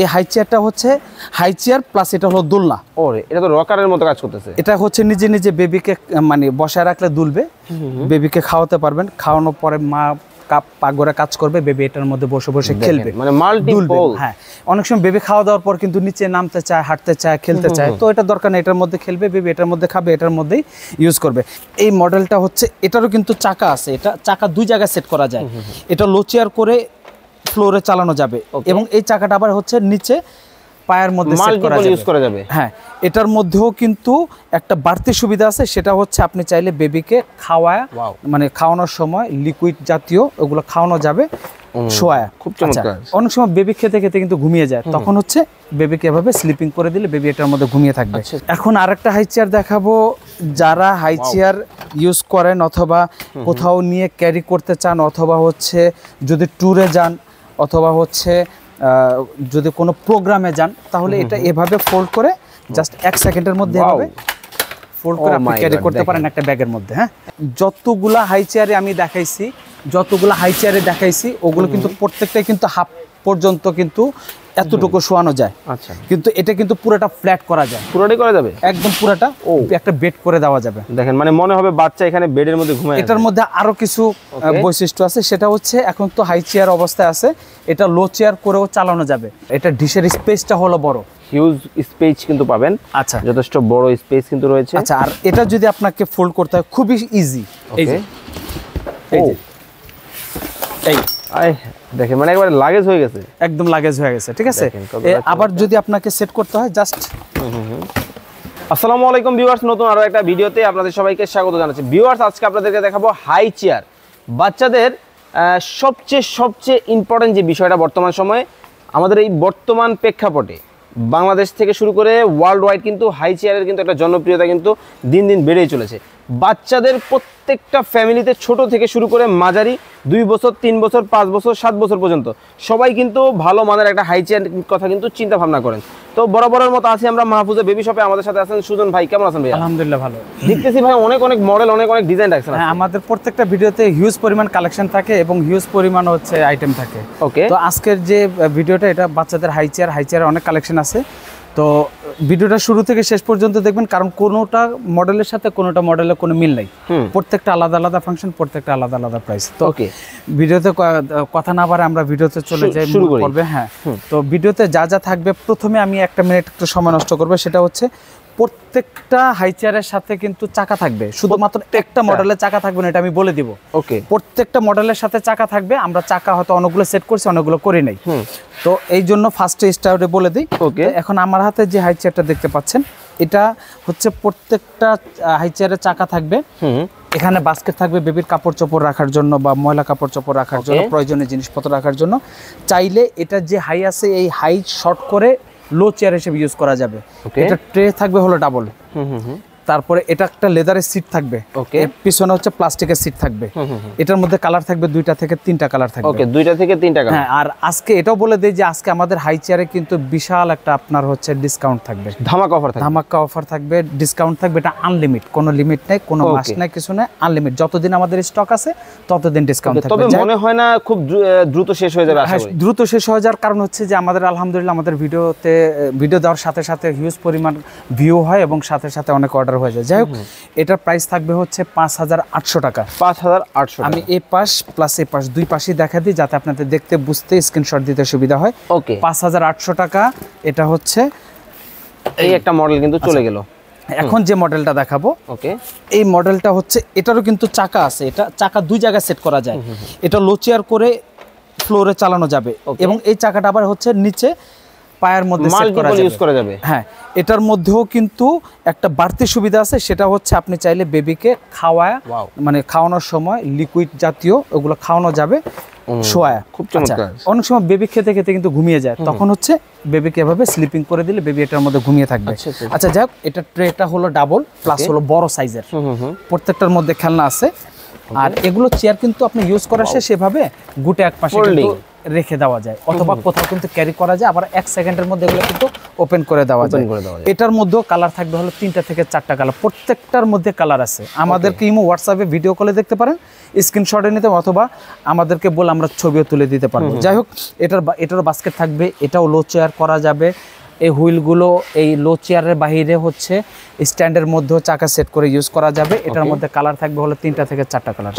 এই হাই চেয়ারটা হচ্ছে হাই চেয়ার প্লাস এটা হলো দোলনা। ওরে এটা তো রকারের মতো কাজ করতেছে। এটা হচ্ছে নিজে নিজে বেবিকে মানে বসায় রাখলে দুলবে, বেবিকে খাওয়াতে পারবেন, খাওয়ানোর পরে মা পাগরে কাজ করবে, বেবি এটার মধ্যে বসে বসে খেলবে, মানে মাল্টিপল। হ্যাঁ, অনেক সময় বেবি খাওয়া দাওয়ার পর কিন্তু নিচে নামতে চায়, হাঁটতে চায়, খেলতে চায়, তো এটা দরকার নেই, এটার মধ্যে খেলবে, বেবি এটার মধ্যে খাবে, এটার মধ্যেই ইউজ করবে। এই মডেলটা হচ্ছে এটারও কিন্তু চাকা আছে, এটা চাকা দুই জায়গায় সেট করা যায়। এটা লো চেয়ার করে ফ্লোরে চালানো যাবে এবং এই চাকাটা আবার হচ্ছে নিচে পায়ের মধ্যে সেট করা যাবে। হ্যাঁ, এটার মধ্যেও কিন্তু একটা বাড়তি সুবিধা আছে, সেটা হচ্ছে আপনি চাইলে বেবিকে খাওয়ায় মানে খাওয়ানোর সময় লিকুইড জাতীয় ওগুলো খাওয়ানো যাবে শোয়া। খুব চমৎকার। অনেক সময় বেবি খেতে খেতে কিন্তু ঘুমিয়ে যায়, তখন হচ্ছে বেবিকে এভাবে স্লিপিং করে দিলে বেবি এটার মধ্যে ঘুমিয়ে থাকবে। এখন আরেকটা হাই চেয়ার দেখাবো, যারা হাই চেয়ার ইউজ করেন অথবা কোথাও নিয়ে ক্যারি করতে চান, অথবা হচ্ছে যদি ট্যুরে যান, অথবা হচ্ছে যদি কোনো প্রোগ্রামে যান, তাহলে এটা এভাবে ফোল্ড করে জাস্ট 1 সেকেন্ডের মধ্যে এভাবে ফোল্ড করে আপনি ক্যারি করতে পারেন একটা ব্যাগের মধ্যে। হ্যাঁ, যতগুলা হাই চেয়ারে আমি দেখাইছি, ওগুলো কিন্তু প্রত্যেকটাই কিন্তু হাফ পর্যন্ত কিন্তু এতটুকু শোয়ানো যায়। আচ্ছা, কিন্তু এটা কিন্তু পুরোটা ফ্ল্যাট করা যায়, পুরোটাই করা যাবে, একদম পুরোটা একটা বেড করে দেওয়া যাবে। দেখেন, মানে মনে হবে বাচ্চা এখানে বেডের মধ্যে ঘুমায়। এটার মধ্যে আরো কিছু বৈশিষ্ট্য আছে, সেটা হচ্ছে এখন তো হাই চেয়ার অবস্থায় আছে, এটা লো চেয়ার করেও চালানো যাবে। এটা ডিশের স্পেসটা হলো বড়, হিউজ স্পেস কিন্তু পাবেন। আচ্ছা, যথেষ্ট বড় স্পেস কিন্তু রয়েছে। আচ্ছা, আর এটা যদি আপনাকে ফোল্ড করতে হয় খুবই ইজি। এই যে এই দেখেন, মানে একবারে লাগেজ হয়ে গেছে, একদম লাগেজ হয়ে গেছে। ঠিক আছে, আবার যদি আপনাকে সেট করতে হয় জাস্ট। আসসালামু আলাইকুম ভিউয়ার্স, নতুন আরো একটা ভিডিওতে আপনাদের সবাইকে স্বাগত জানাচ্ছি। ভিউয়ার্স, আজকে আপনাদেরকে দেখাবো হাই চেয়ার। বাচ্চাদের সবচেয়ে ইম্পর্টেন্ট যে বিষয়টা বর্তমান সময়ে আমাদের এই বর্তমান প্রেক্ষাপটে বাংলাদেশ থেকে শুরু করে ওয়ার্ল্ড ওয়াইড কিন্তু হাই চেয়ারের কিন্তু একটা জনপ্রিয়তা কিন্তু দিন দিন বেড়েই চলেছে। বাচ্চাদের প্রত্যেকটা ফ্যামিলিতে ছোট থেকে শুরু করে মাঝারি 2 বছর, 3 বছর, 5 বছর, 7 বছর পর্যন্ত সবাই কিন্তু ভালো মানের একটা হাই চেয়ার কথা কিন্তু চিন্তা ভাবনা করেন। তো বরাবরের মতো আছি আমরা মাহফুজের বেবি শপে। আমাদের সাথে আছেন সুজন ভাই। কেমন আছেন ভাই? আলহামদুলিল্লাহ ভালো। দেখতেছি ভাই অনেক মডেল, অনেক ডিজাইন রাখছেন। হ্যাঁ, আমাদের প্রত্যেকটা ভিডিওতে হিউজ পরিমাণ কালেকশন থাকে এবং হিউজ পরিমাণ হচ্ছে আইটেম থাকে। ওকে, তো আজকের যে ভিডিওটা, এটা বাচ্চাদের হাই চেয়ার অনেক কালেকশন আছে। তো ভিডিওটা শুরু থেকে শেষ পর্যন্ত দেখবেন, কারণ কোনোটা মডেলের সাথে কোনোটা মডেলের কোনো মিল নাই। প্রত্যেকটা আলাদা আলাদা ফাংশন, প্রত্যেকটা আলাদা আলাদা প্রাইস। তো ভিডিওতে কথা না বাড়ে আমরা ভিডিওতে চলে যাই, শুরু করবে। হ্যাঁ, তো ভিডিওতে যা যা থাকবে, প্রথমে আমি 1 মিনিট একটু সময় নষ্ট করবো, সেটা হচ্ছে প্রত্যেকটা হাই চেয়ারের সাথে কিন্তু চাকা থাকবে, শুধুমাত্র একটা মডেলের চাকা থাকবে না, এটা আমি বলে দিব। ওকে, প্রত্যেকটা মডেলের সাথে চাকা থাকবে। আমরা চাকা হয়তো অনেকগুলো সেট করছি, অনেকগুলো করি নাই, তো এই জন্য ফার্স্টে স্টার্টে বলে দিই। ওকে, এখন আমার হাতে যে হাই চেয়ারটা দেখতে পাচ্ছেন, এটা হচ্ছে প্রত্যেকটা হাই চেয়ারের চাকা থাকবে। এখানে বাস্কেট থাকবে বেবির কাপড় চোপড় রাখার জন্য বা ময়লা কাপড় চোপড় রাখার জন্য, প্রয়োজনীয় জিনিসপত্র রাখার জন্য। চাইলে এটা যে হাই আছে, এই হাই শর্ট করে লো চেয়ার হিসেবে ইউজ করা যাবে। এটা ট্রে থাকবে হলো ডাবল। তারপরে এটা একটা লেদারের সিট থাকবে, এর পিছনে হচ্ছে প্লাস্টিকের সিট থাকবে। এটার মধ্যে কালার থাকবে 2টা থেকে 3টা কালার থাকবে। ওকে, 2টা থেকে 3টা কালার। হ্যাঁ, আর আজকে এটাও বলে দেই যে আজকে আমাদের হাই চেয়ারে কিন্তু বিশাল একটা আপনার হচ্ছে ডিসকাউন্ট থাকবে, ধামাকা অফার থাকবে, ডিসকাউন্ট থাকবে। এটা আনলিমিট, কোনো লিমিট নেই, কোনো মাস নাই, কিছু নেই, আনলিমিট। যতদিন আমাদের স্টক আছে ততদিন ডিসকাউন্ট থাকবে। তবে মনে হয় না খুব দ্রুত শেষ হয়ে যাবে। আশা করি দ্রুত শেষ হয়ে যাওয়ার কারণ হচ্ছে যে আমাদের আলহামদুলিল্লাহ আমাদের ভিডিও দেওয়ার সাথে সাথে হিউজ পরিমাণ ভিউ হয় এবং সাথে সাথে অনেক অর্ডার হয়ে যায়। যাই হোক, এটার প্রাইস থাকবে হচ্ছে 5800 টাকা। 5800। আমি এই পাশ প্লাস এই পাশ দুই পাশেই দেখা দিই, যাতে আপনাদের দেখতে বুঝতে স্ক্রিনশট দিতে সুবিধা হয়। ওকে, 5800 টাকা। এটা হচ্ছে এই একটা মডেল কিন্তু চলে গেল। এখন যে মডেলটা দেখাবো, ওকে, এই মডেলটা হচ্ছে এটারও কিন্তু চাকা আছে, এটা চাকা দুই জায়গায় সেট করা যায়। এটা লো চেয়ার করে ফ্লোরে চালানো যাবে এবং এই চাকাটা আবার হচ্ছে নিচে পায়ের মধ্যে সেট করা যাবে। হ্যাঁ, এটার মধ্যেও কিন্তু একটা বাড়তি সুবিধা আছে, সেটা হচ্ছে আপনি চাইলে বেবিকে খাওয়ায় মানে খাওয়ানোর সময় লিকুইড জাতীয় ওগুলো খাওয়ানো যাবে শোয়া। খুব চমৎকার। অনেক সময় বেবি খেতে খেতে কিন্তু ঘুমিয়ে যায়, তখন হচ্ছে বেবিকে এভাবে স্লিপিং করে দিলে বেবি এটার মধ্যে ঘুমিয়ে থাকবে। আচ্ছা, যাই হোক, এটা ট্রেটা হলো ডাবল প্লাস হলো বড় সাইজের, প্রত্যেকটার মধ্যে খেলনা আছে। আর এগুলো চেয়ার কিন্তু আপনি ইউজ করার শেষে সেভাবে গুটে এক পাশে রেখে দেওয়া যায়, অথবা কোথাও কিন্তু ক্যারি করা যায়। আবার 1 সেকেন্ডের মধ্যে এগুলো কিন্তু ওপেন করে দেওয়া যায়। এটার মধ্যেও কালার থাকবে হলো 3টা থেকে 4টা কালার, প্রত্যেকটার মধ্যে কালার আছে। আমাদেরকে ইমো হোয়াটসঅ্যাপে ভিডিও কলে দেখতে পারেন, স্ক্রিনশটে নিতে অথবা আমাদেরকে বলে আমরা ছবিও তুলে দিতে পারবো। যাই হোক, এটারও বাস্কেট থাকবে, এটাও লো চেয়ার করা যাবে। এই হুইলগুলো এই লো চেয়ারের বাইরে হচ্ছে স্ট্যান্ডের মধ্যেও চাকা সেট করে ইউজ করা যাবে। এটার মধ্যে কালার থাকবে হলো 3টা থেকে 4টা কালার।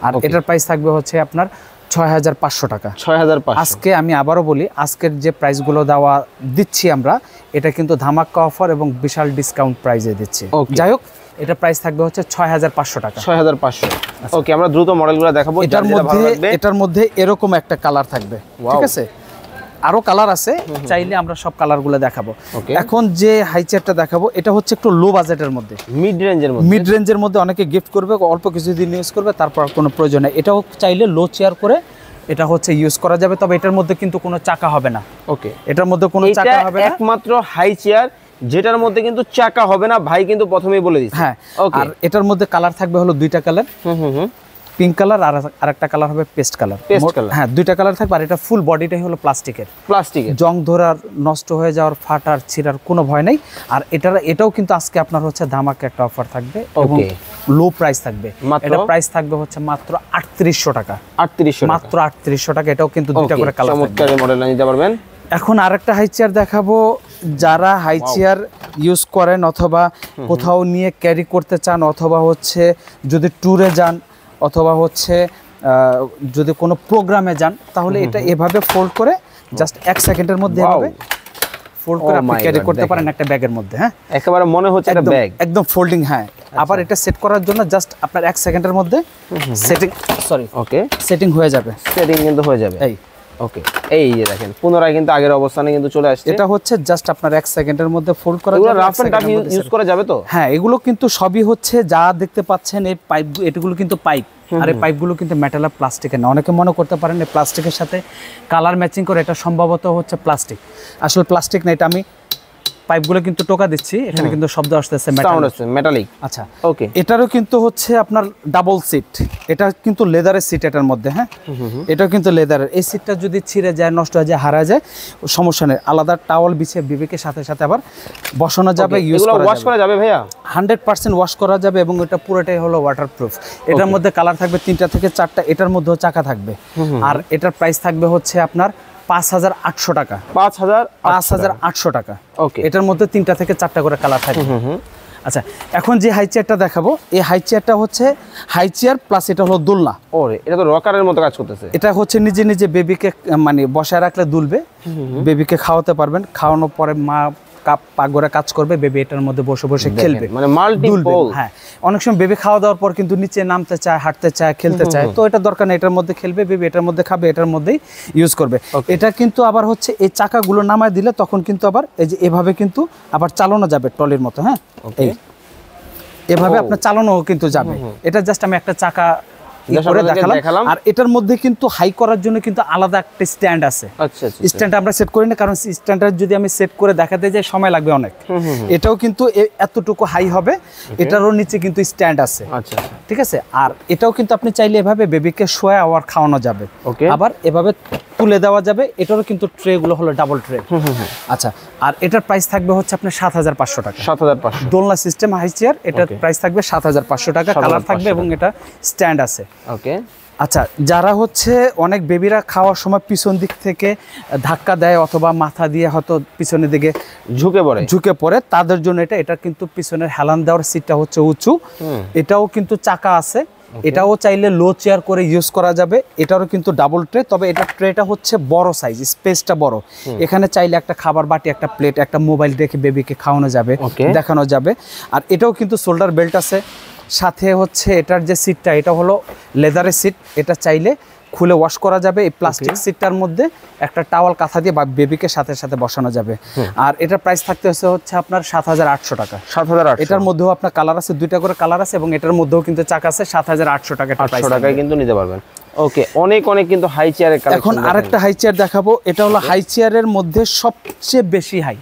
আর এটার প্রাইস থাকবে হচ্ছে আপনার 6500 টাকা। 6500। আজকে আমি আবারও বলি, আজকের যে প্রাইসগুলো দিচ্ছি আমরা, এটা কিন্তু ধামাকা অফার এবং বিশাল ডিসকাউন্ট প্রাইসে দিচ্ছি। যাই হোক, এটা প্রাইস থাকবে হচ্ছে 6500 টাকা। 6500। ওকে, আমরা দ্রুত মডেলগুলো দেখাবো। এটার মধ্যে এরকম একটা কালার থাকবে, ঠিক আছে? আরো কালার আছে, চাইলে আমরা সব কালারগুলো দেখাবো। এখন যে হাই চেয়ারটা দেখাবো, এটা হচ্ছে একটু লো বাজেটের মধ্যে, মিড রেঞ্জের মধ্যে অনেকে গিফট করবে, অল্প কিছুদিন ইউজ করবে, তারপর কোনো প্রয়োজন নেই। এটাও চাইলে লো চেয়ার করে এটা হচ্ছে ইউজ করা যাবে, তবে এটার মধ্যে কিন্তু কোনো চাকা হবে না। ওকে, এটার মধ্যে কোনো চাকা হবে না, একমাত্র হাই চেয়ার যেটার মধ্যে কিন্তু চাকা হবে না, ভাই কিন্তু প্রথমেই বলে দিচ্ছে। হ্যাঁ, আর এটার মধ্যে কালার থাকবে হলো 2টা কালার, পিঙ্ক কালার আর আরেকটা কালার হবে পেস্ট কালার। হ্যাঁ, 2টা কালার থাকবে। আর এটা ফুল বডিটাই হলো প্লাস্টিকের, জং ধরার, নষ্ট হয়ে যাওয়ার, ফাটার, ছিঁড়ার কোনো ভয় নেই। আর এটাও কিন্তু আজকে আপনার হচ্ছে ধামাকা একটা অফার থাকবে এবং লো প্রাইস থাকবে। এটা প্রাইস থাকবে হচ্ছে মাত্র 3800 টাকা। মাত্র 3800 টাকা। এটাও কিন্তু 2টা করে কালার থাকবে। চমৎকার মডেল নিতে পারবেন। এখন আরেকটা হাই চেয়ার দেখাবো। যারা হাই চেয়ার ইউজ করেন অথবা কোথাও নিয়ে ক্যারি করতে চান, অথবা হচ্ছে যদি ট্যুরে যান, অথবা হচ্ছে যদি কোনো প্রোগ্রামে যান, তাহলে এটা এভাবে ফোল্ড করে জাস্ট 1 সেকেন্ডের মধ্যে এভাবে ফোল্ড করে আপনি ক্যারি করতে পারেন একটা ব্যাগের মধ্যে। হ্যাঁ, একেবারে মনে হচ্ছে এটা ব্যাগ, একদম ফোল্ডিং। হ্যাঁ, আবার এটা সেট করার জন্য জাস্ট আপনার 1 সেকেন্ডের মধ্যে সেটিং হয়ে যাবে। সেটিং কিন্তু হয়ে যাবে। ওকে, এই যে দেখেন পুনরায় কিন্তু আগের অবস্থানে কিন্তু চলে আসছে। এটা হচ্ছে জাস্ট আপনার 1 সেকেন্ডের মধ্যে ফোল্ড করা যাবে। রাফ এন্ড টাফ ইউজ করা যাবে তো? হ্যাঁ, এগুলো কিন্তু সবই হচ্ছে যা দেখতে পাচ্ছেন এই পাইপ, এগুলো কিন্তু পাইপ। আর এই পাইপগুলো কিন্তু মেটাল আর প্লাস্টিকের না। অনেকে মনে করতে পারেন এই প্লাস্টিকের সাথে কালার ম্যাচিং করে, এটা সম্ভবত হচ্ছে প্লাস্টিক। আসলে প্লাস্টিক না, এটা আমি পাইপগুলো কিন্তু টোকা দিচ্ছি, এখানে কিন্তু শব্দ আসতেছে মেটালিক। আচ্ছা, ওকে। এটারও কিন্তু হচ্ছে আপনার ডাবল সিট, এটা কিন্তু লেদারের সিট এটার মধ্যে। হ্যাঁ, এটাও কিন্তু লেদারের। এই সিটটা যদি ছিঁড়ে যায়, নষ্ট হয়ে যায়, হারা যায়, সমস্যা নেই, আলাদা টাওয়াল বিছিয়ে বিবেকের সাথে সাথে আবার বসানো যাবে, ইউজ করা যাবে। ভাইয়া 100% ওয়াশ করা যাবে এবং এটা পুরোটাই হলো ওয়াটারপ্রুফ। এটার মধ্যে কালার থাকবে 3টা থেকে 4টা। এটার মধ্যেও চাকা থাকবে। আর এটার প্রাইস থাকবে হচ্ছে আপনার 5800 টাকা। 5800 টাকা। ওকে, এটার মধ্যে 3টা থেকে 4টা করে কালার থাকবে। আচ্ছা, এখন যে হাই চেয়ারটা দেখাবো, এই হাই চেয়ারটা হচ্ছে হাই চেয়ার প্লাস এটা হলো দোলনা। ওরে, এটা তো রকারের মতো কাজ করতেছে। এটা হচ্ছে নিজে নিজে বেবিকে মানে বসায় রাখলে দুলবে, বেবিকে খাওয়াতে পারবেন, খাওয়ানোর পরে মা পাগরে কাজ করবে, বেবি এটার মধ্যে বসে বসে খেলবে, মানে মাল্টিপল। হ্যাঁ, অনেক সময় বেবি খাওয়া দাওয়ার পর কিন্তু নিচে নামতে চায়, হাঁটতে চায়, খেলতে চায়, তো এটা দরকার নেই, এটার মধ্যে খেলবে, বেবি এটার মধ্যে খাবে, এটার মধ্যেই ইউজ করবে। এটা কিন্তু আবার হচ্ছে এই চাকাগুলো নামায় দিলে তখন কিন্তু আবার এই যে এভাবে কিন্তু আবার চালানো যাবে ট্রলির মতো। হ্যাঁ, এভাবে আপনার চালানো কিন্তু যাবে। এটা জাস্ট আমি একটা চাকা দেখালাম। আর এটার মধ্যে কিন্তু হাই করার জন্য কিন্তু আলাদা একটা স্ট্যান্ড আছে। স্ট্যান্ড আমরা সেট করি না, কারণ স্ট্যান্ডটা যদি আমি সেট করে দেখাতে যাই সময় লাগবে অনেক। এটাও কিন্তু এতটুকু হাই হবে, এটারও নিচে কিন্তু স্ট্যান্ড আছে। ঠিক আছে, আর এটাও কিন্তু আপনি চাইলে এভাবে বেবিকে শোয়া আর খাওয়ানো যাবে, আবার এভাবে তুলে দেওয়া যাবে। এটারও কিন্তু ট্রে গুলো হলো ডাবল ট্রে। আচ্ছা, আর এটার প্রাইস থাকবে হচ্ছে আপনার 7500 টাকা। 7500 দোলনা সিস্টেম হাই চেয়ার, এটার প্রাইস থাকবে 7500 টাকা। কালার থাকবে এবং এটা স্ট্যান্ড আছে। ওকে, আচ্ছা, যারা হচ্ছে অনেক বেবিরা খাওয়ার সময় পিছন দিক থেকে ধাক্কা দেয় অথবা মাথা দিয়ে হয়তো পিছনের দিকে ঝুঁকে পড়ে, তাদের জন্য এটা কিন্তু পিছনের হেলান দেওয়ার সিটটা হচ্ছে উঁচু। এটাও কিন্তু চাকা আছে, এটাও চাইলে লো চেয়ার করে ইউজ করা যাবে। এটারও কিন্তু ডাবল ট্রে, তবে এটা ট্রেটা হচ্ছে বড় সাইজ, স্পেসটা বড়। এখানে চাইলে একটা খাবার বাটি, একটা প্লেট, একটা মোবাইল রেখে বেবিকে খাওয়ানো যাবে, দেখানো যাবে। আর এটাও কিন্তু শোল্ডার বেল্ট আছে সাথে। হচ্ছে এটার যে সিটটা, এটা হলো লেদারের সিট, এটা চাইলে খুলে ওয়াশ করা যাবে। এই প্লাস্টিক সিটটার মধ্যে একটা টাওয়াল কাঁথা দিয়ে বা বেবিকে সাথে সাথে বসানো যাবে। আর এটার প্রাইস থাকতে হচ্ছে আপনার 7800 টাকা। 7800। এটার মধ্যেও আপনার কালার আছে, 2টা করে কালার আছে এবং এটার মধ্যেও কিন্তু চাকা আছে। 7800 টাকা 800 টাকায় কিন্তু নিতে পারবেন। ওকে, অনেক কিন্তু হাই চেয়ারের কালেকশন। এখন আরেকটা হাই চেয়ার দেখাবো। এটা হলো হাই চেয়ারের মধ্যে সবচেয়ে বেশি হাই,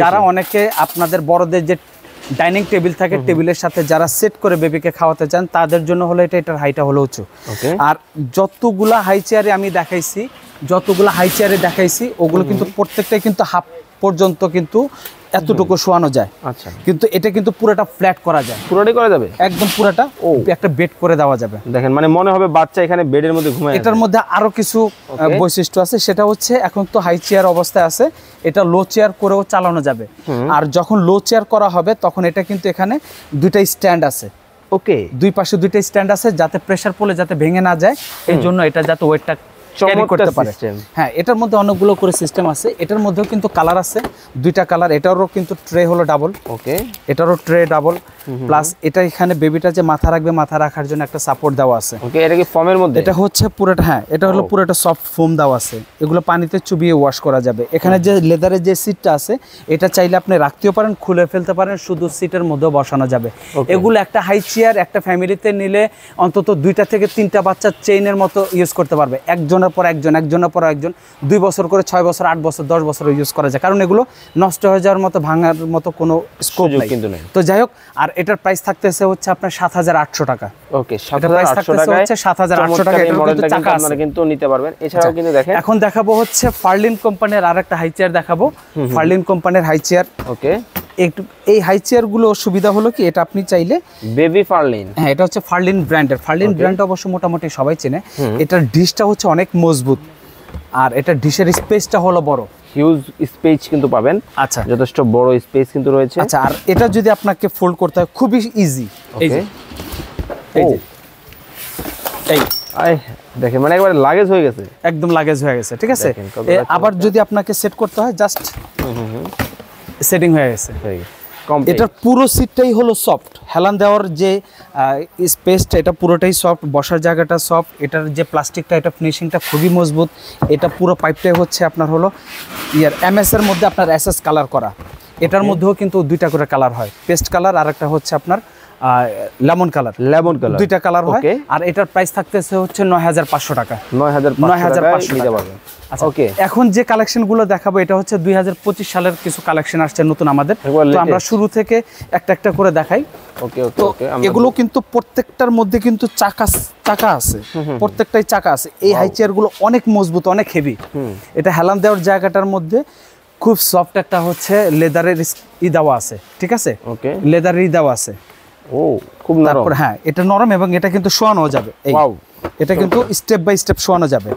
যারা অনেকে আপনাদের বড়দের যে ডাইনিং টেবিল থাকে, টেবিলের সাথে যারা সেট করে বেবিকে খাওয়াতে চান, তাদের জন্য হলো এটার হাইটা হলো উঁচু। আর যতগুলা হাই চেয়ারে আমি দেখাইছি, ওগুলো কিন্তু প্রত্যেকটাই কিন্তু হাফ পর্যন্ত কিন্তু এতটুকু শোয়ানো যায়। আচ্ছা, কিন্তু এটা কিন্তু পুরোটা ফ্ল্যাট করা যায়, পুরোটাই করা যাবে একদম পুরোটা একটা বেড করে দেওয়া যাবে। দেখেন মানে মনে হবে বাচ্চা এখানে বেডের মধ্যে ঘুমায়। এটার মধ্যে আরো কিছু বৈশিষ্ট্য আছে, সেটা হচ্ছে এখন তো হাই চেয়ার অবস্থায় আছে, এটা লো চেয়ার করেও চালানো যাবে। আর যখন লো চেয়ার করা হবে তখন এটা কিন্তু এখানে দুইটা স্ট্যান্ড আছে। ওকে, দুই পাশে দুইটা স্ট্যান্ড আছে, যাতে প্রেসার পড়লে যাতে ভেঙে না যায়, এই জন্য এটা যাতে ওয়েটটা ক্যারি করতে পারে। হ্যাঁ, এটার মধ্যে অনেকগুলো করে সিস্টেম আছে। এটার মধ্যেও কিন্তু কালার আছে, দুইটা কালার। এটারও কিন্তু ট্রে হলো ডাবল। ওকে, এটারও ট্রে ডাবল, প্লাস এটা এখানে বেবিটা যে মাথা রাখবে, মাথা রাখার জন্য একটা সাপোর্ট দেওয়া আছে। ওকে, এটা কি ফোমের মধ্যে? এটা হচ্ছে পুরোটা, হ্যাঁ এটা হলো পুরোটা সফট ফোম দেওয়া আছে। এগুলো পানিতে চুবিয়ে ওয়াশ করা যাবে। এখানে যে লেদারের যে সিটটা আছে, এটা চাইলে আপনি রাখতেও পারেন, খুলে ফেলতে পারেন, শুধু সিটের মধ্যেও বসানো যাবে। এগুলো একটা হাই চেয়ার একটা ফ্যামিলিতে নিলে অন্তত 2টা থেকে 3টা বাচ্চা চেইনের মতো ইউজ করতে পারবে, একজনের পর একজন, একজনের পর একজন, 2 বছর করে, 6 বছর, 8 বছর, 10 বছর ইউজ করা যায়, কারণ এগুলো নষ্ট হয়ে যাওয়ার মতো, ভাঙার মতো কোনো স্কোপ কিন্তু নেই। তো যাই হোক, আর এটার প্রাইস থাকতেছে হচ্ছে আপনার 7,800 টাকা। ওকে, 7,800 টাকা হচ্ছে 7,800 টাকা। এটার কিন্তু চাকা আছে, আপনারা কিন্তু নিতে পারবেন। এছাড়াও কিন্তু দেখেন, এখন দেখাবো হচ্ছে ফার্লিন কোম্পানির আরেকটা হাই চেয়ার দেখাবো। ফার্লিন কোম্পানির হাই চেয়ার। ওকে, একটু এই হাই চেয়ার গুলো সুবিধা হলো কি, এটা আপনি চাইলে বেবি ফার্লিন, হ্যাঁ এটা হচ্ছে ফার্লিন ব্র্যান্ডের। ফার্লিন ব্র্যান্ড অবশ্য মোটামুটি সবাই চেনে। এটার ডিশটা হচ্ছে অনেক মজবুত, আর এটা ডিশের স্পেসটা হলো বড়, হিউজ স্পেস কিন্তু পাবেন। আচ্ছা, যথেষ্ট বড় স্পেস কিন্তু রয়েছে। আচ্ছা, আর এটা যদি আপনাকে ফোল্ড করতে হয় খুবই ইজি। এই যে এই দেখেন, মানে একবারে লাগেজ হয়ে গেছে, একদম লাগেজ হয়ে গেছে। ঠিক আছে, আবার যদি আপনাকে সেট করতে হয়, জাস্ট সেটিং হয়ে গেছে। এটার পুরো সিটটাই হলো সফট, হেলান দেওয়ার যে স্পেসটা, এটা পুরোটাই সফট, বসার জায়গাটা সফট। এটার যে প্লাস্টিকটা, এটা ফিনিশিংটা খুবই মজবুত। এটা পুরো পাইপটাই হচ্ছে আপনার হলো MS এর মধ্যে আপনার SS কালার করা। এটার মধ্যেও কিন্তু 2টা করে কালার হয়, পেস্ট কালার আর একটা হচ্ছে আপনার লেমন কালার। 2টা কালার হয়। আর এটার প্রাইস থাকতেছে হচ্ছে 9,500 টাকা। 9,500 নিতে পারবেন। ওকে, এখন যে কালেকশনগুলো দেখাবো, এটা হচ্ছে 2025 সালের কিছু কালেকশন আসছে নতুন আমাদের, তো আমরা শুরু থেকে একটা একটা করে দেখাই। ওকে ওকে, এগুলো কিন্তু প্রত্যেকটার মধ্যে কিন্তু চাকা আছে, প্রত্যেকটাই চাকা আছে। এই হাই চেয়ারগুলো অনেক মজবুত, অনেক হেভি। এটা হেলান দেওয়ার জায়গাটার মধ্যে খুব সফট একটা হচ্ছে লেদারের দেওয়া আছে। ঠিক আছে, ওকে, লেদারের দেওয়া আছে। ও, খুব নরম। তারপর হ্যাঁ, এটা নরম এবং এটা কিন্তু শোয়ানো যাবে। এটা কিন্তু স্টেপ বাই স্টেপ শোয়ানো যাবে।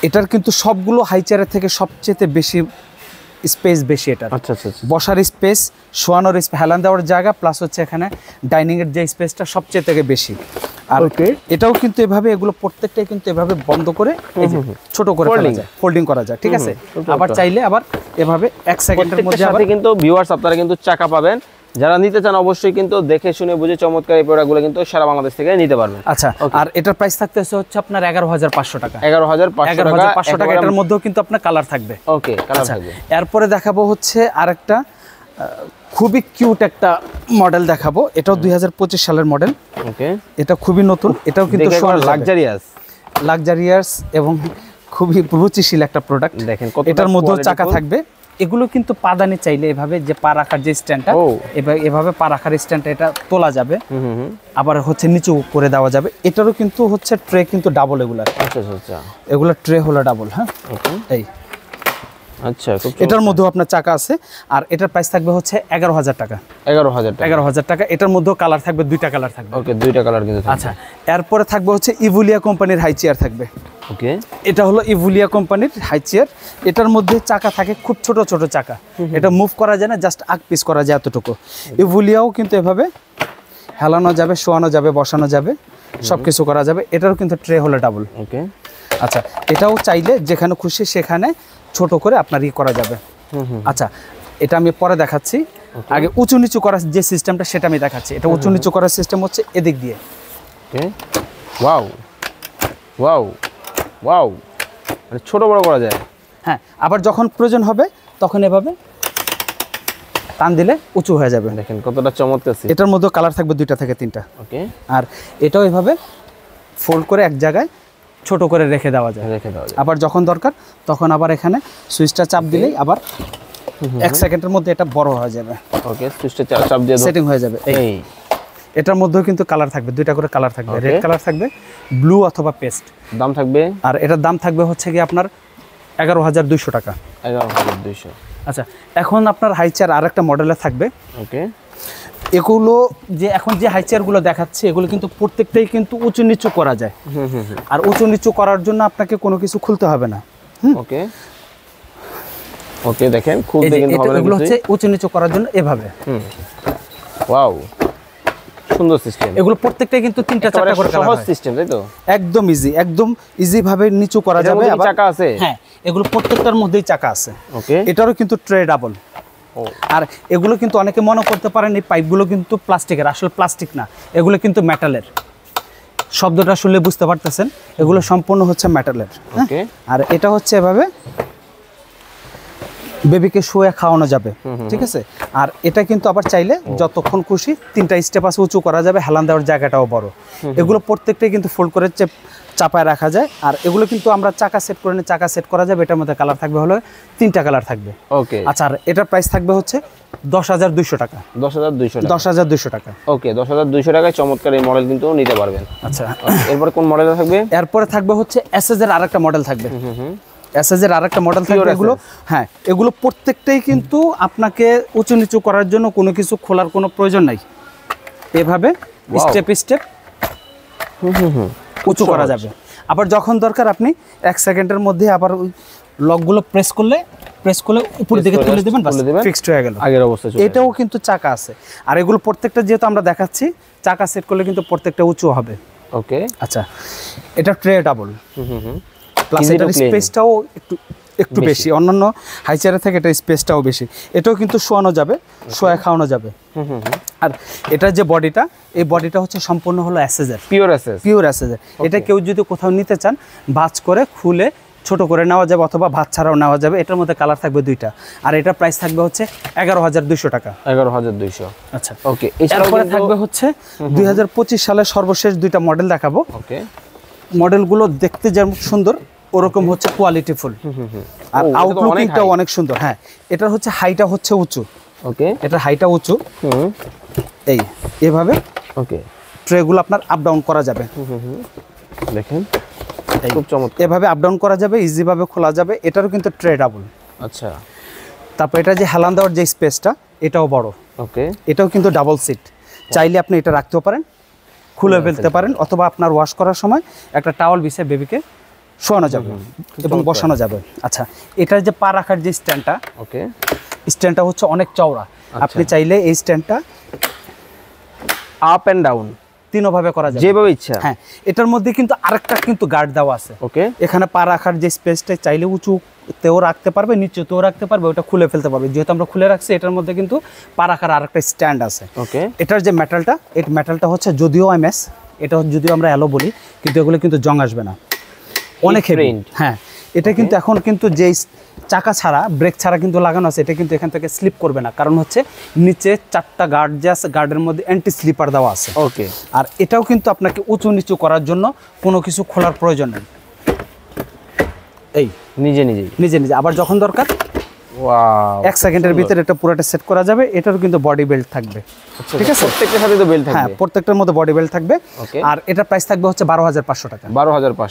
এটার কিন্তু সবগুলো হাই চেয়ারের থেকে সবচেয়ে বেশি স্পেস বেশি এটা। আচ্ছা, বসার স্পেস, শোয়ানোর স্পেস, হেলান দেওয়ার জায়গা, প্লাস হচ্ছে এখানে ডাইনিং এর যে স্পেসটা সবচেয়ে থেকে বেশি। আর এটাও কিন্তু এভাবে, এগুলো প্রত্যেকটাই কিন্তু এভাবে বন্ধ করে ছোট করে ফোল্ডিং করা যায়। ঠিক আছে, আবার চাইলে আবার এভাবে 1 সেকেন্ডের মধ্যে আবার কিন্তু ভিউয়ার্স আপনারা কিন্তু চাকা পাবেন। যারা নিতে চান অবশ্যই কিন্তু দেখে শুনে বুঝে চমৎকার এই প্রোডাক্টগুলো কিন্তু সারা বাংলাদেশ থেকে নিতে পারবেন। আচ্ছা, আর এটার প্রাইস থাকতেছে হচ্ছে আপনার 11,500 টাকা। 11,500 টাকা। এটার মধ্যেও কিন্তু আপনার কালার থাকবে। ওকে, কালার থাকবে। এরপরে দেখাবো হচ্ছে আরেকটা খুবই কিউট একটা মডেল দেখাবো। এটাও 2025 সালের মডেল। ওকে, এটা খুবই নতুন, এটাও কিন্তু লাক্সারিয়াস এবং খুবই রুচিশীল একটা প্রোডাক্ট। দেখেন, এটার মধ্যেও চাকা থাকবে। এগুলো কিন্তু পাদানি চাইলে এভাবে যে পা রাখার যে স্ট্যান্ডটা, এভাবে পা রাখার স্ট্যান্ডটা এটা তোলা যাবে, আবার হচ্ছে নিচু করে দেওয়া যাবে। এটারও কিন্তু হচ্ছে ট্রে কিন্তু ডাবল এগুলার। আচ্ছা, এগুলো ট্রে হলো ডাবল। হ্যাঁ, এই আচ্ছা, এটার মধ্যেও আপনার চাকা আছে। আর এটার প্রাইস থাকবে হচ্ছে 11,000 টাকা। 11,000 টাকা। এটার মধ্যেও কালার থাকবে, 2টা কালার থাকবে। ওকে, 2টা কালার কিন্তু। আচ্ছা, এরপরে থাকবে হচ্ছে ইভুলিয়া কোম্পানির হাই চেয়ার থাকবে। ওকে, এটা হলো ইভুলিয়া কোম্পানির হাই চেয়ার। এটার মধ্যে চাকা থাকে খুব ছোট ছোট চাকা, এটা মুভ করা যায় না, জাস্ট আগ পিস করা যায় এতটুকু। ইভুলিয়াও কিন্তু এভাবে হেলানো যাবে, শোয়ানো যাবে, বসানো যাবে, সবকিছু করা যাবে। এটারও কিন্তু ট্রে হলো ডাবল। ওকে, আচ্ছা, এটাও চাইলে যেখানে খুশি সেখানে ছোট করে আপনার করা যাবে। আচ্ছা, এটা আমি পরে দেখাচ্ছি। আগে উঁচু নিচু করার যে সিস্টেমটা সেটা আমি দেখাচ্ছি। এটা উঁচু নিচু করার সিস্টেম হচ্ছে এদিক দিয়ে। মানে ছোট বড় করা যায়। হ্যাঁ, আবার যখন প্রয়োজন হবে তখন এভাবে টান দিলে উঁচু হয়ে যাবে। দেখেন কতটা চমৎকার। এটার মধ্যে কালার থাকবে 2টা থেকে 3টা। ওকে, আর এটাও এভাবে ফোল্ড করে এক জায়গায় ছোট করে রেখে দেওয়া যায়। আবার যখন দরকার তখন আবার এখানে সুইচটা চাপ দিলেই আবার 1 সেকেন্ডের মধ্যে এটা বড় হয়ে যাবে। ওকে, সুইচটা চাপ দিয়ে সেটিং হয়ে যাবে। এই এটার মধ্যেও কিন্তু কালার থাকবে, 2টা করে কালার থাকবে, রেড কালার থাকবে, ব্লু অথবা পেস্ট। দাম থাকবে, আর এটার দাম থাকবে হচ্ছে কি আপনার 11,200 টাকা। 11,200। আচ্ছা, এখন আপনার হাই চেয়ার আরেকটা মডেলে থাকবে। ওকে, এগুলো যে এখন যে হাই চেয়ারগুলো দেখাচ্ছে এগুলো কিন্তু প্রত্যেকটাই কিন্তু উঁচু নিচু করা যায়। আর উঁচু নিচু করার জন্য আপনাকে কোনো কিছু খুলতে হবে না। ওকে ওকে, দেখেন খুলতে কিন্তু হবে না, এগুলো হচ্ছে উঁচু নিচু করার জন্য এভাবে। ওয়াও, সুন্দর সিস্টেম। এগুলো প্রত্যেকটাই কিন্তু 3টা 4টা করে কালার সহজ হয়। সিস্টেম, তাই তো? একদম ইজি, একদম ইজি ভাবে নিচু করা যাবে। আবার চাকা আছে? হ্যাঁ, এগুলো প্রত্যেকটার মধ্যেই চাকা আছে। ওকে, এটারও কিন্তু ট্রে ডাবল। আর এগুলো কিন্তু অনেকে মনে করতে পারেন এই পাইপগুলো কিন্তু প্লাস্টিকের, আসলে প্লাস্টিক না, এগুলো কিন্তু মেটালের। শব্দটা শুনলে বুঝতে পারতেছেন, এগুলো সম্পূর্ণ হচ্ছে মেটালের। ওকে, আর এটা হচ্ছে এভাবে বেবিকে শুয়ে খাওয়ানো যাবে, ঠিক আছে। আর এটা কিন্তু আবার চাইলে যতক্ষণ খুশি 3টা স্টেপ আছে উঁচু করা যাবে, হেলান দেওয়ার জায়গাটাও বড়। এগুলো প্রত্যেকটাই কিন্তু ফোল্ড করে চাপায় রাখা যায়। আর এগুলো কিন্তু আমরা চাকা সেট করে নিয়ে চাকা সেট করা যাবে। এটার মধ্যে কালার থাকবে হলো 3টা কালার থাকবে। ওকে, আচ্ছা, আর এটার প্রাইস থাকবে হচ্ছে 10,200 টাকা। 10,200 টাকা। 10,200 টাকা। ওকে, 10,200 টাকায় চমৎকার এই মডেল কিন্তু নিতে পারবেন। আচ্ছা, এরপর কোন মডেল থাকবে? এরপরে থাকবে হচ্ছে এসএস এর আরেকটা মডেল থাকবে। এসএস এর আরেকটা মডেল থাকবে। এগুলো হ্যাঁ, এগুলো প্রত্যেকটাই কিন্তু আপনাকে উঁচু নিচু করার জন্য কোনো কিছু খোলার কোনো প্রয়োজন নাই। এভাবে স্টেপ স্টেপ উঁচু করা যাবে। আবার যখন দরকার আপনি 1 সেকেন্ডের মধ্যে আবার ওই লকগুলো প্রেস করলে উপর দিকে তুলে দেবেন, বাস ফিক্সড হয়ে গেল, আগের অবস্থায় চলে এটাও কিন্তু চাকা আছে। আর এগুলো প্রত্যেকটা যেহেতু আমরা দেখাচ্ছি চাকা সেট করলে কিন্তু প্রত্যেকটা উঁচু হবে। ওকে, আচ্ছা, এটা ট্রে ডাবল। প্লাস এটার স্পেসটাও একটু বেশি, অন্যান্য হাই চেয়ারের থেকে এটা স্পেসটাও বেশি। এটাও কিন্তু শোয়ানো যাবে, শোয়া খাওয়ানো যাবে। আর এটার যে বডিটা, এই বডিটা হচ্ছে সম্পূর্ণ হলো এসএসের, পিওর এসএস। পিওর এসএসের। এটা কেউ যদি কোথাও নিতে চান ভাঁজ করে খুলে ছোট করে নেওয়া যাবে, অথবা ভাঁজ ছাড়াও নেওয়া যাবে। এটার মধ্যে কালার থাকবে 2টা। আর এটার প্রাইস থাকবে হচ্ছে 11,200 টাকা। 11,200। আচ্ছা, ওকে, এরপরে থাকবে হচ্ছে 2025 সালের সর্বশেষ 2টা মডেল দেখাবো। ওকে, মডেলগুলো দেখতে যেমন সুন্দর ওরকম হচ্ছে কোয়ালিটিফুল। আর আউটলুকিংটাও অনেক সুন্দর। হ্যাঁ, এটার হচ্ছে হাইটা হচ্ছে উঁচু। ওকে, এটার হাইটা উঁচু। এই এভাবে ওকে, ট্রেগুলো আপনার আপ ডাউন করা যাবে। দেখেন খুব চমৎকার, এভাবে আপ ডাউন করা যাবে, ইজি ভাবে খোলা যাবে। এটারও কিন্তু ট্রে ডাবল। আচ্ছা, তারপর এটা যে হেলান দেওয়ার যে স্পেসটা, এটাও বড়। ওকে, এটাও কিন্তু ডাবল সিট। চাইলে আপনি এটা রাখতেও পারেন, খুলে ফেলতে পারেন, অথবা আপনার ওয়াশ করার সময় একটা টাওয়াল বিছিয়ে বেবিকে শোয়ানো যাবে এবং বসানো যাবে। আচ্ছা, এটার যে পা রাখার যে স্ট্যান্ডটা, ওকে, স্ট্যান্ডটা হচ্ছে অনেক চওড়া। আপনি চাইলে এই স্ট্যান্ডটা আপ এন্ড ডাউন তিনভাবে করা যাবে, যেভাবে ইচ্ছা। হ্যাঁ, এটার মধ্যে কিন্তু আরেকটা কিন্তু গার্ড দেওয়া আছে। ওকে, এখানে পা রাখার যে স্পেসটা চাইলে উঁচুতেও রাখতে পারবে, নিচুতেও রাখতে পারবে, ওটা খুলে ফেলতে পারবে। যেহেতু আমরা খুলে রাখছি, এটার মধ্যে কিন্তু পা রাখার আরেকটা স্ট্যান্ড আছে। ওকে, এটার যে মেটালটা, এই মেটালটা হচ্ছে যদিও এমএস, এটা যদিও আমরা অ্যালো বলি, কিন্তু এগুলো কিন্তু জং আসবে না, অনেক হেভি। হ্যাঁ, এটা কিন্তু এখন কিন্তু যে চাকা ছাড়া, ব্রেক ছাড়া কিন্তু লাগানো আছে, এটা কিন্তু এখান থেকে স্লিপ করবে না। কারণ হচ্ছে নিচে 4টা গার্ড যে আছে, গার্ডের মধ্যে অ্যান্টি স্লিপার দেওয়া আছে। ওকে, আর এটাও কিন্তু আপনাকে উঁচু নিচু করার জন্য কোনো কিছু খোলার প্রয়োজন নেই। এই নিজে নিজে আবার যখন দরকার ওয়াও, 1 সেকেন্ডের ভিতরে এটা পুরোটা সেট করা যাবে। এটারও কিন্তু বডি বেল্ট থাকবে, ঠিক আছে। প্রত্যেকটার সাথে তো বেল্ট থাকবে? হ্যাঁ, প্রত্যেকটার মধ্যে বডি বেল্ট থাকবে। আর এটার প্রাইস থাকবে হচ্ছে 12,500 টাকা।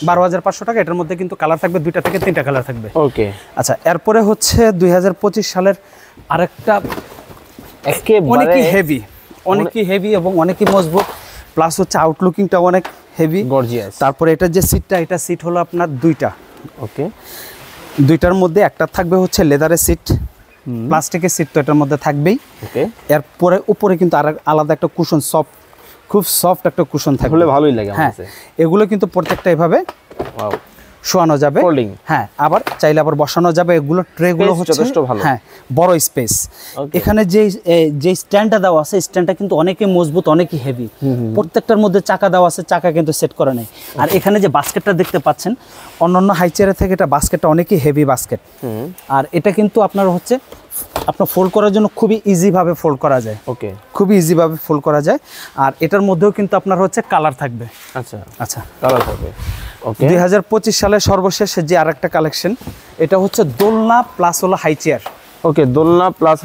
12,500 টাকা। এটার মধ্যে কিন্তু কালার থাকবে 2টা থেকে 3টা কালার থাকবে। ওকে, আচ্ছা, এরপরে হচ্ছে 2025 সালের আরেকটা অনেকই হেভি এবং অনেকই মজবুত, প্লাস হচ্ছে আউটলুকিংটা অনেক হেভি, গর্জিয়াস। তারপরে এটার যে সিটটা, এটা সিট হলো আপনার 2টা। ওকে, 2টার মধ্যে একটা থাকবে হচ্ছে লেদারের সিট, প্লাস্টিকের সিট তো এটার মধ্যে থাকবেই। ওকে, এরপরে উপরে কিন্তু আর আলাদা একটা কুশন, খুব সফট একটা কুশন থাকবে, ভালোই লাগে। হ্যাঁ, এগুলো কিন্তু প্রত্যেকটা এভাবে শোয়ানো যাবে। হ্যাঁ, আবার চাইলে আবার বসানো যাবে। এগুলো ট্রেগুলো হচ্ছে হ্যাঁ বড় স্পেস। এখানে যে স্ট্যান্ডটা দেওয়া আছে, স্ট্যান্ডটা কিন্তু অনেকই মজবুত, অনেকই হেভি। প্রত্যেকটার মধ্যে চাকা দেওয়া আছে, চাকা কিন্তু সেট করা নেই। আর এখানে যে বাস্কেটটা দেখতে পাচ্ছেন, অন্যান্য হাই চেয়ারের থেকে এটা বাস্কেটটা অনেকই হেভি বাস্কেট। আর এটা কিন্তু আপনার হচ্ছে আপনার ফোল্ড করার জন্য খুবই ইজিভাবে ফোল্ড করা যায়। ওকে, খুবই ইজিভাবে ফোল্ড করা যায়। আর এটার মধ্যেও কিন্তু আপনার হচ্ছে কালার থাকবে। আচ্ছা, কালার থাকবে। ওকে, 2025 সালের সর্বশেষ যে আরেকটা কালেকশন, এটা হচ্ছে দোলনা প্লাস হলো হাই চেয়ার। ওকে, দোলনা প্লাস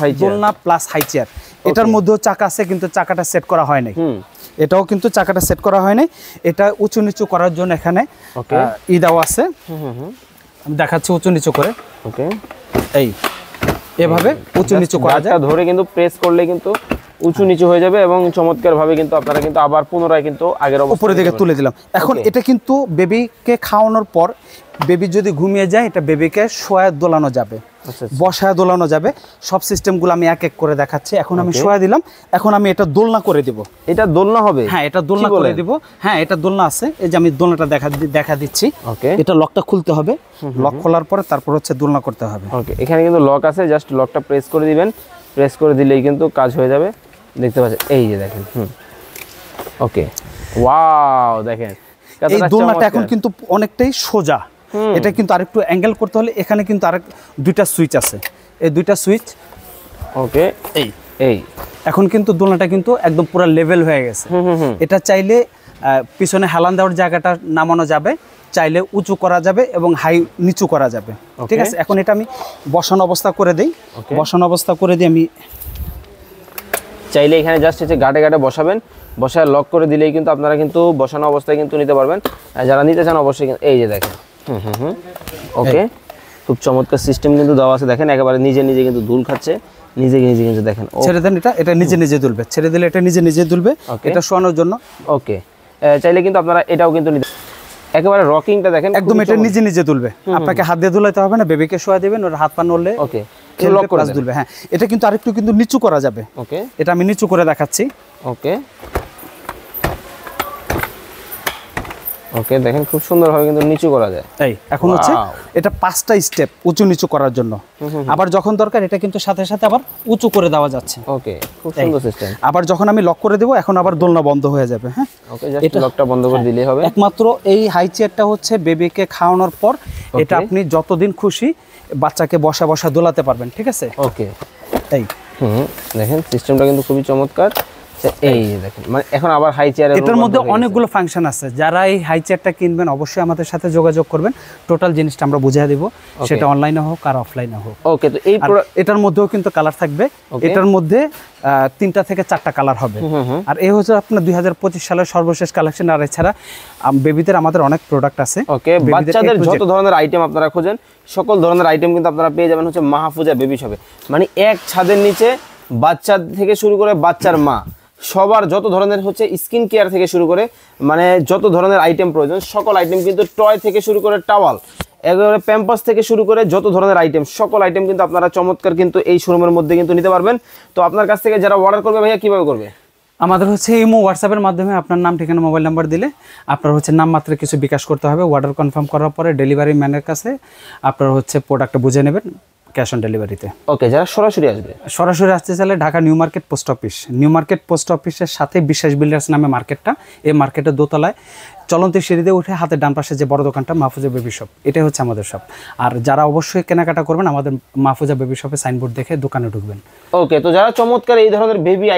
হাই চেয়ার। এটার মধ্যেও চাকা আছে, কিন্তু চাকাটা সেট করা হয় নাই। এটাও কিন্তু চাকাটা সেট করা হয় নাই। এটা উঁচু নিচু করার জন্য এখানে দেওয়া আছে। আমি দেখাচ্ছি উঁচু নিচু করে। ওকে, এই এভাবে উঁচু নিচু করা যায়, ধরে কিন্তু প্রেস করলে কিন্তু উঁচু নিচু হয়ে যাবে এবং চমৎকার ভাবে কিন্তু আপনারা কিন্তু আবার পুনরায় কিন্তু আগের উপরের দিকে তুলে দিলাম। এখন এটা কিন্তু বেবিকে খাওয়ানোর পর বেবি যদি ঘুমিয়ে যায় এটা বেবিকে শোয়া দোলানো যাবে, বসায় দোলানো যাবে। সব সিস্টেমগুলো আমি এক এক করে দেখাচ্ছি। এখন আমি শোয়া দিলাম, এখন আমি এটা দোলনা করে দিব। এটা দোলনা হবে? হ্যাঁ, এটা দোলনা করে দিব। হ্যাঁ, এটা দোলনা আছে। এই যে আমি দোলনাটা দেখা দিচ্ছি। ওকে, এটা লকটা খুলতে হবে, লক খোলার পরে তারপর হচ্ছে দোলনা করতে হবে। ওকে, এখানে কিন্তু লক আছে, জাস্ট লকটা প্রেস করে দিবেন, প্রেস করে দিলেই কিন্তু কাজ হয়ে যাবে। দেখতে পাচ্ছেন, এই যে দেখেন। ওকে, ওয়াও, দেখেন এই দোলনাটা এখন কিন্তু অনেকটাই সোজা। এটা কিন্তু আরেকটু অ্যাঙ্গেল করতে হলে এখানে কিন্তু আরেক দুইটা সুইচ আছে, এই দুইটা সুইচ। ওকে, এই এখন কিন্তু দোলনাটা কিন্তু একদম পুরো লেভেল হয়ে গেছে। এটা চাইলে পিছনে হেলান দেওয়ার জায়গাটা নামানো যাবে, চাইলে উঁচু করা যাবে এবং হাই নিচু করা যাবে। ঠিক আছে, এখন এটা আমি বসানো অবস্থা করে দেই। বসানো অবস্থা করে দিই আমি। চাইলে এখানে জাস্ট হচ্ছে গাটে গাটে বসাবেন, বসায় লক করে দিলেই কিন্তু আপনারা কিন্তু বসানো অবস্থায় কিন্তু নিতে পারবেন। যারা নিতে চান অবশ্যই এই যে দেখেন। ওকে, খুব চমৎকার সিস্টেম কিন্তু দেওয়া আছে। দেখেন একেবারে নিজে নিজে কিন্তু দুল খাচ্ছে, নিজে নিজে কিন্তু দেখেন। ছেড়ে দেন, এটা নিজে নিজে দুলবে, ছেড়ে দিলে এটা নিজে নিজে দুলবে, এটা শোয়ানোর জন্য। ওকে, চাইলে কিন্তু আপনারা এটাও কিন্তু নিতে, একেবারে রকিংটা দেখেন একদম, এটা নিজে নিজে দুলবে, আপনাকে হাত দিয়ে দুলাইতে হবে না। বেবিকে শোয়া দিবেন, ওর হাত পা নড়লে ওকে লক করে দুলবে। হ্যাঁ, এটা কিন্তু আরেকটু কিন্তু নিচু করা যাবে। ওকে, এটা আমি নিচু করে দেখাচ্ছি। ওকে, ওকে, দেখেন খুব সুন্দরভাবে কিন্তু নিচু করা যায়। এই এখন হচ্ছে এটা 5টা স্টেপ উঁচু নিচু করার জন্য। আবার যখন দরকার এটা কিন্তু সাথে সাথে আবার উঁচু করে দেওয়া যাচ্ছে। ওকে, খুব সুন্দর সিস্টেম। আবার যখন আমি লক করে দেব এখন আবার দোলনা বন্ধ হয়ে যাবে। হ্যাঁ, ওকে, জাস্ট লকটা বন্ধ করে দিলেই হবে। একমাত্র এই হাই চেয়ারটা হচ্ছে বেবিকে খাওয়ানোর পর এটা আপনি যতদিন খুশি বাচ্চাকে বসা বসা দোলাতে পারবেন। ঠিক আছে, ওকে, এই দেখেন সিস্টেমটা কিন্তু খুবই চমৎকার। এই দেখেন, মানে এখন আবার হাই চেয়ার, এটার মধ্যে অনেকগুলো ফাংশন আছে। যারা এই হাই চেয়ারটা কিনবেন অবশ্যই আমাদের সাথে যোগাযোগ করবেন, টোটাল জিনিসটা আমরা বুঝিয়ে দেব, সেটা অনলাইনে হোক আর অফলাইনে হোক। ওকে, তো এই এটার মধ্যেও কিন্তু কালার থাকবে। এটার মধ্যে 3টা থেকে 4টা কালার হবে। আর এই হচ্ছে আপনার 2025 সালের সর্বশেষ কালেকশন। আর এছাড়া বেবিদের আমাদের অনেক প্রোডাক্ট আছে। ওকে, বাচ্চাদের যত ধরনের আইটেম আপনারা খোঁজেন সকল ধরনের আইটেম কিন্তু আপনারা পেয়ে যাবেন হচ্ছে মাহফুজা বেবি শপে। মানে এক ছাদের নিচে বাচ্চা থেকে শুরু করে বাচ্চার মা সবার যত ধরনের হচ্ছে স্কিন কেয়ার থেকে শুরু করে মানে যত ধরনের আইটেম প্রয়োজন সকল আইটেম কিন্তু টয় থেকে শুরু করে টাওয়াল, একেবারে প্যাম্পাস থেকে শুরু করে যত ধরনের আইটেম সকল আইটেম কিন্তু আপনারা চমৎকার কিন্তু এই শোরুমের মধ্যে কিন্তু নিতে পারবেন। তো আপনার কাছ থেকে যারা অর্ডার করবে ভাইয়া কিভাবে করবে? আমাদের হচ্ছে ইমো হোয়াটসঅ্যাপের মাধ্যমে আপনার নাম ঠিকানা মোবাইল নাম্বার দিলে আপনার হচ্ছে নাম মাত্র কিছু বিকাশ করতে হবে। অর্ডার কনফার্ম করার পরে ডেলিভারি ম্যানের কাছে আপনার হচ্ছে প্রোডাক্টটা বুঝে নেবেন ক্যাশ অন ডেলিভারিতে। ওকে, যারা সরাসরি আসবে, সরাসরি আসতে চাইলে Dhaka new market post office, new market post অফিসের সাথে বিশ্বাস বিল্ডার্স নামে মার্কেটটা, এই মার্কেটের দোতলায় চলন্তি সিঁড়িতে উঠে হাতের ডান পাশে যে বড় দোকানটা মাহফুজা বেবি শপ, এটাই হচ্ছে আমাদের শপ। আর যারা অবশ্যই কেনাকাটা করবেন আমাদের মাহফুজা বেবি শপে সাইনবোর্ড দেখে দোকানে ঢুকবেন। ওকে, তো যারা চমৎকার এই ধরনের বেবি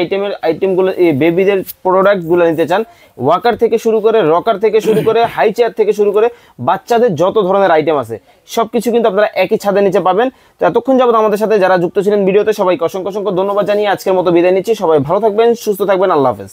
আইটেমগুলো বেবিদের প্রোডাক্টগুলো নিতে চান, ওয়াকার থেকে শুরু করে রকার থেকে শুরু করে হাই চেয়ার থেকে শুরু করে বাচ্চাদের যত ধরনের আইটেম আছে সবকিছু কিন্তু আপনারা একই ছাদের নিচে পাবেন। তো এতক্ষণ যাবত আমাদের সাথে যারা যুক্ত ছিলেন ভিডিওতে সবাইকে অসংখ্য অসংখ্য ধন্যবাদ জানিয়ে আজকের মতো বিদায় নিচ্ছি। সবাই ভালো থাকবেন, সুস্থ থাকবেন, আল্লাহ হাফেজ।